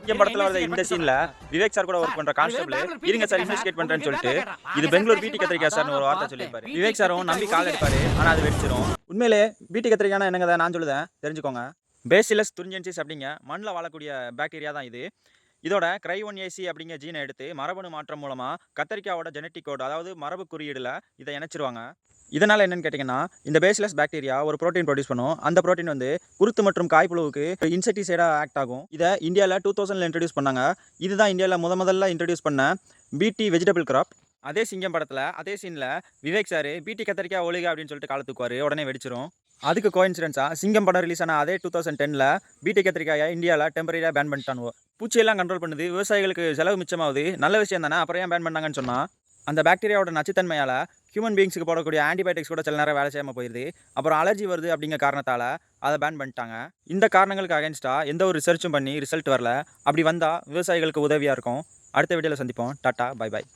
இங்க படத்துல வர இந்த சீன்ல விவேக் சார் கூட ஒர்க் பண்ற கான்ஸ்டபிள் இருங்க சார் இன்வெஸ்டிகேட் பண்றேன்னு சொல்லிட்டு இது பெங்களூர் பிடி கத்திரிக்காய் சார்னு ஒரு வார்த்தை சொல்லியிருப்பாரு. விவேக் சாரும் நம்பி கால் எடுப்பாரு, ஆனா அது வெடிச்சிரும். உண்மையிலே பிடி கத்திரிக்காய்னா என்னங்க நான் சொல்லுதேன் தெரிஞ்சுக்கோங்க. பேசிலஸ் துரிஞ்சென்சிஸ் அப்படிங்க மண்ணில் வாழக்கூடிய பாக்டீரியா தான் இது. இதோட கிரை1ஏசி அப்படிங்கிற ஜீனை எடுத்து மரபணு மாற்றம் மூலமா கத்திரிக்காயோட ஜெனட்டிக் கோட் அதாவது மரபு குறியீடுல இதை இணைச்சிருவாங்க. இதனால என்னன்னு கேட்டிங்கன்னா இந்த பேசிலஸ் பாக்டீரியா ஒரு புரோட்டீன் ப்ரொடியூஸ் பண்ணும். அந்த புரோட்டீன் வந்து குருத்து மற்றும் காய்ப்புழுவுக்கு இன்செக்டிசைடாக ஆக்ட் ஆகும். இதை இந்தியாவில் 2000 இன்ட்ரடியூஸ் பண்ணாங்க. இதுதான் இந்தியாவில் முதல்ல இன்ட்ரடியூஸ் பண்ண பிடி வெஜிடபிள் கிராப். அதே சிங்கம் படத்தில் அதே சீனில் விவேக் சார் பிடி கத்திரிக்காய் ஒழுக அப்படின்னு சொல்லிட்டு கால தூக்குவார், உடனே வெடிச்சிரும். அதுக்கு கோயின்சிடென்ஸாக சிங்கம் படம் ரிலீஸ் ஆன அதே 2010 பிடி கத்திரிக்காயை இந்தியாவில் டெம்பரரியாக பேன் பண்ணிட்டானுவோ. பூச்சியெல்லாம் கண்ட்ரோல் பண்ணுது, விவசாயிகளுக்கு செலவு மிச்சமாகுது, நல்ல விஷயம் தானே, அப்புறம் ஏன் பேன் பண்ணாங்கன்னு சொன்னால் அந்த பாக்டீரியாவோட நச்சுத்தன்மையால் ஹியூமன் பீயிங்ஸுக்கு போடக்கூடிய ஆன்டிபயோட்டிக்ஸ் கூட சில நேரம் வேலை செய்யாமல் போயிடுது. அப்புறம் அலர்ஜி வருது அப்படிங்கிற காரணத்தால் அதை பேன் பண்ணிட்டாங்க. இந்த காரணங்களுக்கு அகேன்ஸ்டாக எந்த ஒரு ரிசர்ச்சும் பண்ணி ரிசல்ட் வரல. அப்படி வந்தால் விவசாயிகளுக்கு உதவியாக இருக்கும். அடுத்த வீடியோவில் சந்திப்போம். Tata, bye bye.